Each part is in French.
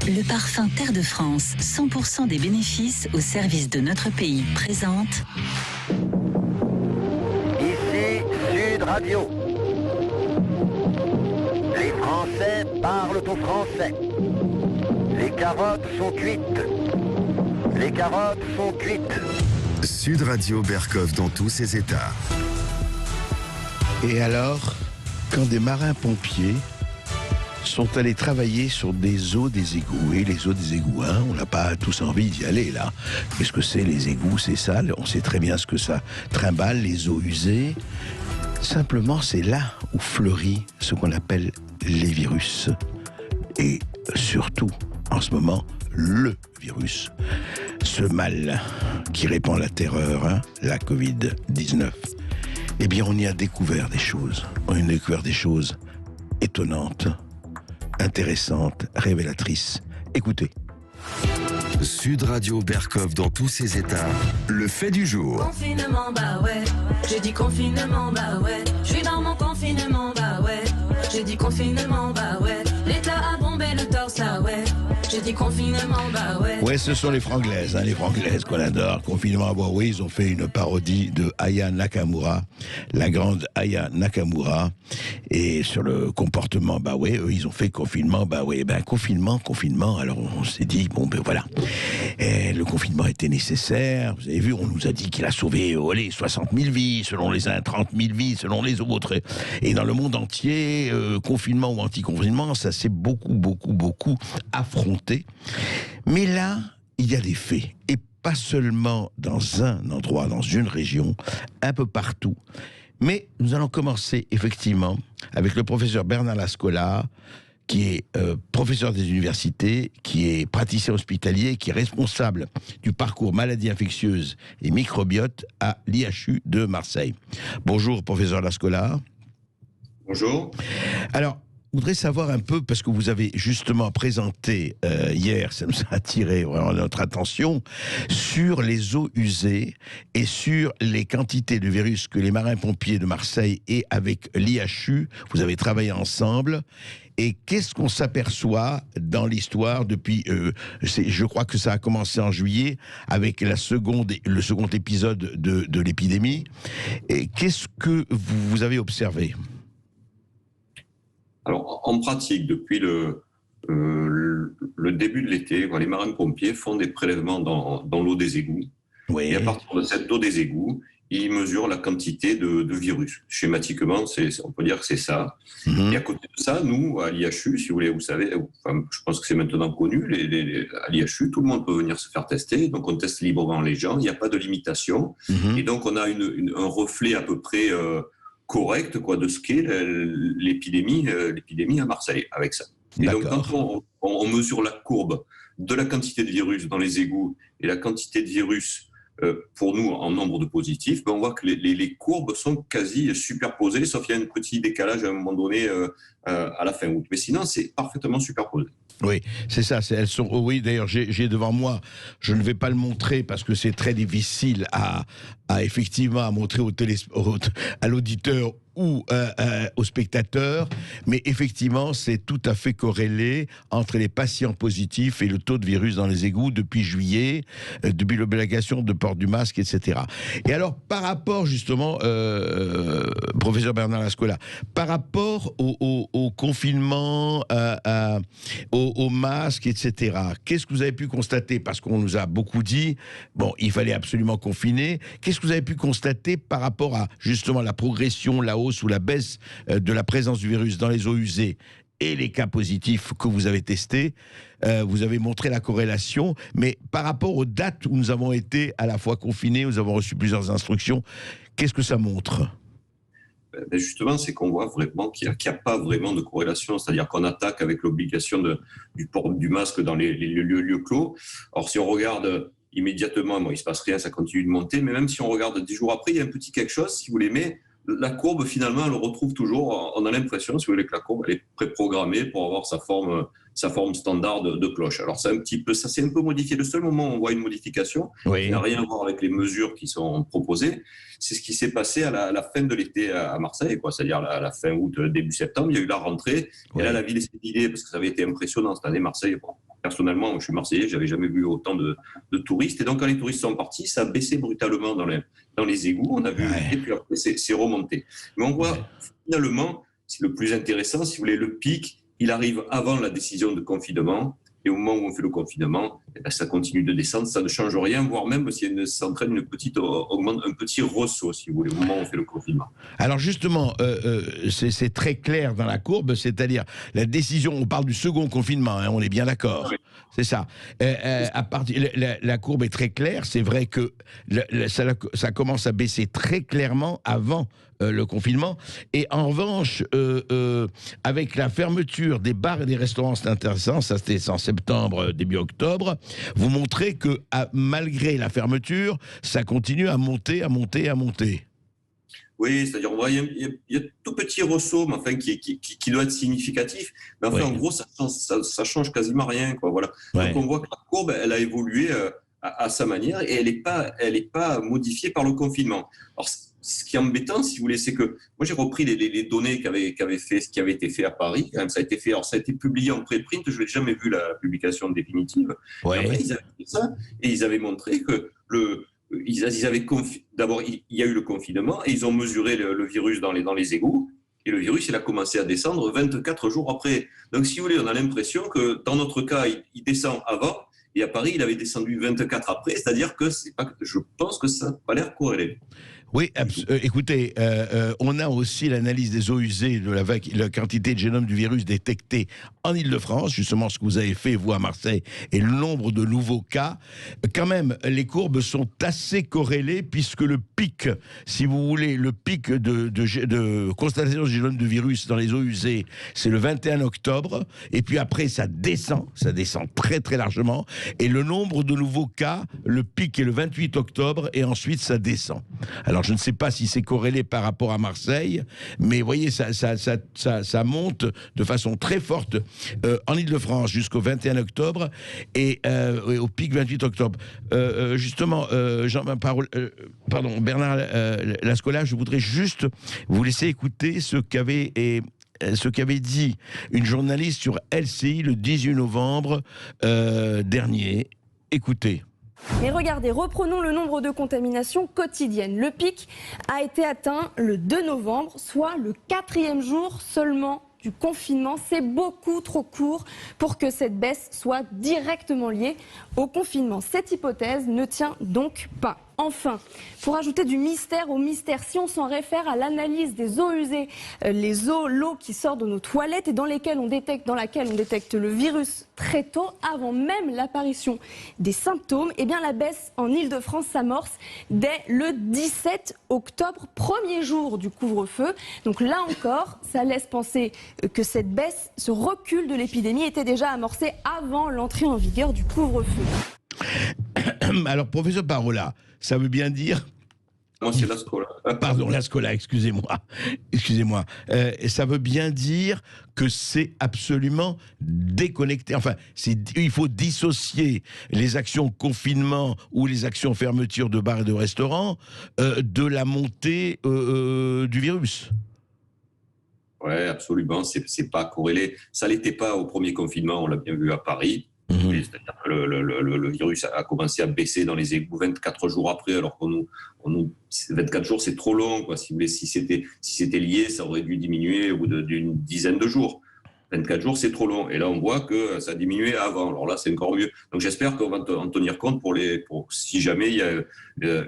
Le parfum Terre de France, 100% des bénéfices au service de notre pays, présente... Ici Sud Radio. Les Français parlent au français. Les carottes sont cuites. Les carottes sont cuites. Sud Radio Berckhoff dans tous ses états. Et alors, quand des marins-pompiers sont allés travailler sur des eaux des égouts, et les eaux des égouts, on n'a pas tous envie d'y aller là. Qu'est-ce que c'est les égouts? C'est sale, on sait très bien ce que ça trimballe, les eaux usées. Simplement, c'est là où fleurit ce qu'on appelle les virus. Et surtout, en ce moment, le virus. Ce mal qui répand la terreur, la Covid-19. Eh bien, on y a découvert des choses. On y a découvert des choses étonnantes, intéressantes, révélatrices. Écoutez. Sud Radio Berckhoff dans tous ses états. Le fait du jour. Confinement, bah ouais. J'ai dit confinement, bah ouais. Je suis dans mon confinement, bah ouais. J'ai dit confinement, bah ouais. L'État a bombé le torse, là ouais. J'ai dit confinement, bah ouais. Ouais, ce sont les Franglaises, les Franglaises qu'on adore. Confinement, bah oui, ils ont fait une parodie de Aya Nakamura, la grande Aya Nakamura. Et sur le comportement, bah ouais, eux, ils ont fait confinement, bah ouais, ben confinement. Alors on s'est dit, bon ben voilà. Et le confinement était nécessaire. Vous avez vu, on nous a dit qu'il a sauvé 60 000 vies, selon les uns, 30 000 vies, selon les autres. Et dans le monde entier, confinement ou anti-confinement, ça s'est beaucoup affronté. Mais là, il y a des faits. Et pas seulement dans un endroit, dans une région, un peu partout. Mais nous allons commencer effectivement avec le professeur Bernard Lascola, qui est professeur des universités, qui est praticien hospitalier, qui est responsable du parcours maladies infectieuses et microbiote à l'IHU de Marseille. Bonjour, professeur Lascola. Bonjour. Alors, je voudrais savoir un peu, parce que vous avez justement présenté hier, ça nous a attiré vraiment notre attention, sur les eaux usées et sur les quantités de virus que les marins-pompiers de Marseille et avec l'IHU, vous avez travaillé ensemble. Et qu'est-ce qu'on s'aperçoit dans l'histoire depuis, je crois que ça a commencé en juillet, avec le second épisode de l'épidémie. Et qu'est-ce que vous avez observé ? Alors, en pratique, depuis le début de l'été, les marins-pompiers font des prélèvements dans l'eau des égouts. Oui. Et à partir de cette eau des égouts, ils mesurent la quantité de virus. Schématiquement, on peut dire que c'est ça. Mm-hmm. Et à côté de ça, nous, à l'IHU, si vous voulez, vous savez, je pense que c'est maintenant connu, à l'IHU, tout le monde peut venir se faire tester. Donc, on teste librement les gens. Il n'y a pas de limitation. Mm-hmm. Et donc, on a un reflet à peu près correct de ce qu'est l'épidémie à Marseille avec ça. Et donc, quand on mesure la courbe de la quantité de virus dans les égouts et la quantité de virus pour nous en nombre de positifs, on voit que les courbes sont quasi superposées, sauf qu'il y a un petit décalage à un moment donné à la fin août. Mais sinon, c'est parfaitement superposé. Oui, c'est ça. Elles sont. Oui, d'ailleurs, j'ai devant moi. Je ne vais pas le montrer parce que c'est très difficile à effectivement à montrer à l'auditeur ou aux spectateurs, mais effectivement, c'est tout à fait corrélé entre les patients positifs et le taux de virus dans les égouts depuis juillet, depuis l'obligation de port du masque, etc. Et alors, par rapport justement, professeur Bernard Lascola, par rapport au confinement, au masque, etc., qu'est-ce que vous avez pu constater? Parce qu'on nous a beaucoup dit, il fallait absolument confiner. Qu'est-ce que vous avez pu constater par rapport à justement la progression, la hausse ou la baisse de la présence du virus dans les eaux usées et les cas positifs que vous avez testés? Vous avez montré la corrélation, mais par rapport aux dates où nous avons été à la fois confinés, nous avons reçu plusieurs instructions, qu'est-ce que ça montre? Justement, c'est qu'on voit vraiment qu'il n'y a pas vraiment de corrélation, c'est-à-dire qu'on attaque avec l'obligation du port du masque dans les lieux clos. Or, si on regarde immédiatement, il ne se passe rien, ça continue de monter, mais même si on regarde 10 jours après, il y a un petit quelque chose, si vous voulez, mais la courbe, finalement, elle retrouve toujours, on a l'impression, si vous voulez, que la courbe, elle est préprogrammée pour avoir sa forme standard de cloche. Alors, ça s'est un peu modifié. Le seul moment où on voit une modification, qui n'a rien à voir avec les mesures qui sont proposées, c'est ce qui s'est passé à la fin de l'été à Marseille, c'est-à-dire à la fin août, début septembre, il y a eu la rentrée, et là, la ville s'est vidée, parce que ça avait été impressionnant cette année, Marseille, personnellement, je suis Marseillais, j'avais jamais vu autant de touristes. Et donc, quand les touristes sont partis, ça a baissé brutalement dans les égouts. On a vu, et puis après, c'est remonté. Mais on voit finalement, c'est le plus intéressant, si vous voulez, le pic, il arrive avant la décision de confinement. Et au moment où on fait le confinement, ça continue de descendre, ça ne change rien, voire même si s'entraîne augmente un petit ressaut, si vous voulez, au moment où on fait le confinement. Alors justement, c'est très clair dans la courbe, c'est-à-dire la décision, on parle du second confinement, hein, on est bien d'accord, oui. C'est ça. La courbe est très claire, c'est vrai que ça commence à baisser très clairement avant le confinement. Et en revanche, avec la fermeture des bars et des restaurants, c'est intéressant, ça c'était en septembre, début octobre, vous montrez que malgré la fermeture, ça continue à monter, à monter, à monter. Oui, c'est-à-dire on voit il y a tout petit ressaut, mais enfin qui doit être significatif. Mais enfin, en gros, ça change quasiment rien, quoi. Voilà. Ouais. Donc on voit que la courbe, elle a évolué à sa manière et elle est pas modifiée par le confinement. Alors, ce qui est embêtant, si vous voulez, c'est que moi j'ai repris les données qui avaient été fait à Paris. Quand même, ça a été publié en préprint. Je n'ai jamais vu la publication définitive. Ouais. Après, ils avaient fait ça et ils avaient montré que d'abord il y a eu le confinement et ils ont mesuré le virus dans les égouts. Et le virus, il a commencé à descendre 24 jours après. Donc, si vous voulez, on a l'impression que dans notre cas, il descend avant. Et à Paris, il avait descendu 24 après, c'est-à-dire que je pense que ça n'a pas l'air corrélé. Oui, écoutez, on a aussi l'analyse des eaux usées, de la quantité de génome du virus détecté en Ile-de-France, justement ce que vous avez fait, vous, à Marseille, et le nombre de nouveaux cas. Quand même, les courbes sont assez corrélées, puisque le pic, si vous voulez, le pic de constatation de génome du virus dans les eaux usées, c'est le 21 octobre, et puis après, ça descend très très largement, et le nombre de nouveaux cas, le pic est le 28 octobre, et ensuite ça descend. Alors, je ne sais pas si c'est corrélé par rapport à Marseille, mais vous voyez, ça monte de façon très forte en Ile-de-France jusqu'au 21 octobre et au pic 28 octobre. Justement, Bernard Lascola, je voudrais juste vous laisser écouter ce qu'avait dit une journaliste sur LCI le 18 novembre dernier. Écoutez. Mais regardez, reprenons le nombre de contaminations quotidiennes. Le pic a été atteint le 2 novembre, soit le 4e jour seulement du confinement. C'est beaucoup trop court pour que cette baisse soit directement liée au confinement. Cette hypothèse ne tient donc pas. Enfin, pour ajouter du mystère au mystère, si on s'en réfère à l'analyse des eaux usées, l'eau qui sort de nos toilettes et dans laquelle on détecte le virus très tôt, avant même l'apparition des symptômes, eh bien la baisse en Ile-de-France s'amorce dès le 17 octobre, premier jour du couvre-feu. Donc là encore, ça laisse penser que cette baisse, ce recul de l'épidémie était déjà amorcé avant l'entrée en vigueur du couvre-feu. Alors, professeur Parola, ça veut bien dire... Moi, c'est Lascola. Pardon, Lascola, excusez-moi. Ça veut bien dire que c'est absolument déconnecté. Enfin, il faut dissocier les actions confinement ou les actions fermeture de bars et de restaurants de la montée du virus. Oui, absolument. C'est pas corrélé. Ça l'était pas au premier confinement, on l'a bien vu à Paris. C'est-à-dire que le virus a commencé à baisser dans les égouts 24 jours après, alors que 24 jours, c'est trop long, quoi. Si c'était lié, ça aurait dû diminuer au bout d'une dizaine de jours. 24 jours, c'est trop long. Et là, on voit que ça a diminué avant. Alors là, c'est encore mieux. Donc, j'espère qu'on va en tenir compte pour si jamais il y a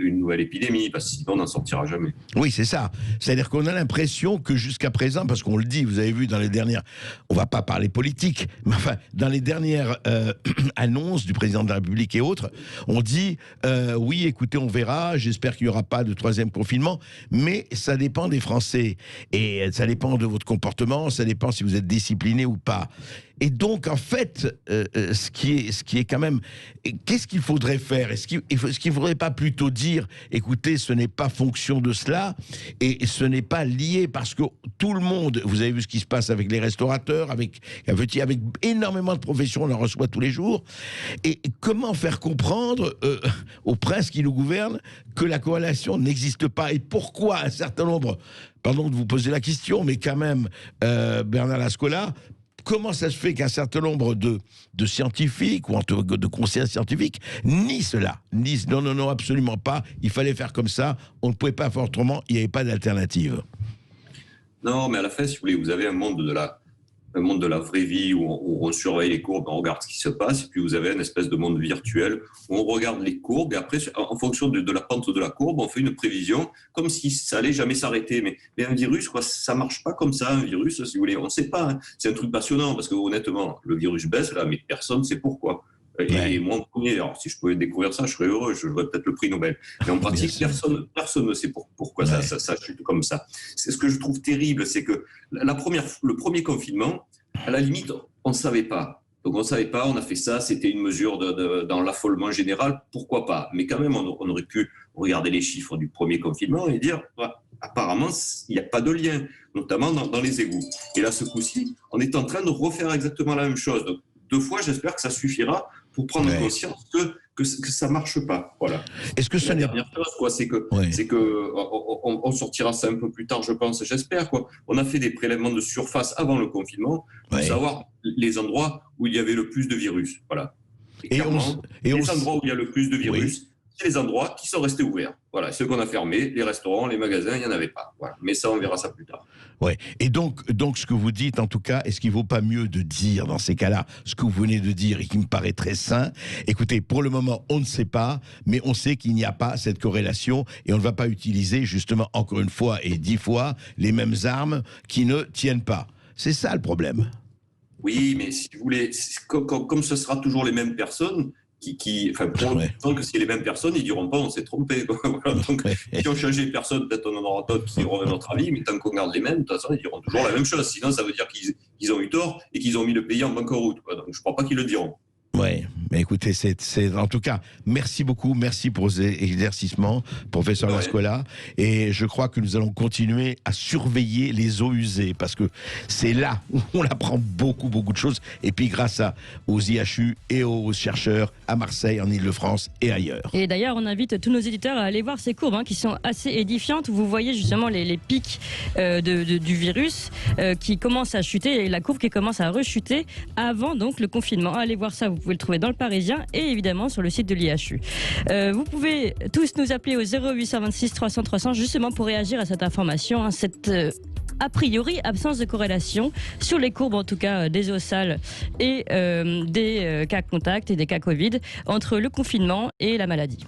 une nouvelle épidémie, parce que sinon, on n'en sortira jamais. Oui, c'est ça. C'est-à-dire qu'on a l'impression que jusqu'à présent, parce qu'on le dit, vous avez vu dans les dernières... On ne va pas parler politique, mais enfin, dans les dernières annonces du président de la République et autres, on dit, oui, écoutez, on verra, j'espère qu'il n'y aura pas de troisième confinement, mais ça dépend des Français. Et ça dépend de votre comportement, ça dépend si vous êtes discipliné ou pas. Et donc, en fait, ce qui est quand même... Qu'est-ce qu'il faudrait faire? Est-ce qu'il ne faudrait pas plutôt dire, écoutez, ce n'est pas fonction de cela, et ce n'est pas lié, parce que tout le monde, vous avez vu ce qui se passe avec les restaurateurs, avec énormément de professions, on en reçoit tous les jours, et comment faire comprendre aux princes qui nous gouvernent que la corrélation n'existe pas, et pourquoi un certain nombre... Pardon de vous poser la question, mais quand même, Bernard Lascola, comment ça se fait qu'un certain nombre de scientifiques, ou en tout cas de conseillers scientifiques, nient cela, disent non, absolument pas, il fallait faire comme ça, on ne pouvait pas faire autrement, il n'y avait pas d'alternative. Non, mais à la fin, si vous voulez, vous avez un monde de la vraie vie où on surveille les courbes, on regarde ce qui se passe, et puis vous avez une espèce de monde virtuel où on regarde les courbes, et après, en fonction de la pente de la courbe, on fait une prévision, comme si ça allait jamais s'arrêter. Mais un virus, quoi, ça marche pas comme ça, un virus, si vous voulez, on ne sait pas. Hein. C'est un truc passionnant, parce que honnêtement, le virus baisse, là, mais personne ne sait pourquoi. Et moi, en premier, alors, si je pouvais découvrir ça, je serais heureux, je jouerais peut-être le prix Nobel. Mais en pratique, personne ne sait pourquoi ça chute comme ça. C'est ce que je trouve terrible, c'est que le premier confinement, à la limite, on ne savait pas. Donc on ne savait pas, on a fait ça, c'était une mesure dans l'affolement général, pourquoi pas. Mais quand même, on aurait pu regarder les chiffres du premier confinement et dire, apparemment, il n'y a pas de lien, notamment dans les égouts. Et là, ce coup-ci, on est en train de refaire exactement la même chose. Donc, 2 fois, j'espère que ça suffira pour prendre conscience que ça ne marche pas. Voilà. Est-ce que la dernière chose, quoi, c'est que on sortira ça un peu plus tard, je pense, j'espère. Quoi. On a fait des prélèvements de surface avant le confinement pour savoir les endroits où il y avait le plus de virus. Voilà. Les endroits où il y a le plus de virus, c'est les endroits qui sont restés ouverts. Voilà, ceux qu'on a fermés, les restaurants, les magasins, il n'y en avait pas. Voilà. Mais ça, on verra ça plus tard. Ouais. Et donc, ce que vous dites, en tout cas, est-ce qu'il ne vaut pas mieux de dire, dans ces cas-là, ce que vous venez de dire et qui me paraît très sain? Écoutez, pour le moment, on ne sait pas, mais on sait qu'il n'y a pas cette corrélation et on ne va pas utiliser, justement, encore une fois et 10 fois, les mêmes armes qui ne tiennent pas. C'est ça le problème. Oui, mais si vous voulez, comme ce sera toujours les mêmes personnes, tant que c'est les mêmes personnes, ils diront pas on s'est trompé. Voilà, donc, si on change les personnes, peut-être on en aura d'autres qui auront notre avis, mais tant qu'on garde les mêmes, de toute façon, ils diront toujours la même chose. Sinon, ça veut dire qu'ils ont eu tort et qu'ils ont mis le pays en banqueroute. Donc, je ne crois pas qu'ils le diront. Oui, mais écoutez, en tout cas, merci beaucoup, merci pour vos éclaircissements, professeur Lascola, et je crois que nous allons continuer à surveiller les eaux usées, parce que c'est là où on apprend beaucoup de choses, et puis grâce aux IHU et aux chercheurs à Marseille, en Ile-de-France et ailleurs. Et d'ailleurs, on invite tous nos éditeurs à aller voir ces courbes, qui sont assez édifiantes, où vous voyez justement les pics du virus qui commencent à chuter, et la courbe qui commence à rechuter avant donc le confinement. Allez voir ça, vous pouvez le trouver dans le Parisien et évidemment sur le site de l'IHU. Vous pouvez tous nous appeler au 0826 300 300 justement pour réagir à cette information, cette a priori absence de corrélation sur les courbes en tout cas des eaux sales et des cas contacts et des cas Covid entre le confinement et la maladie.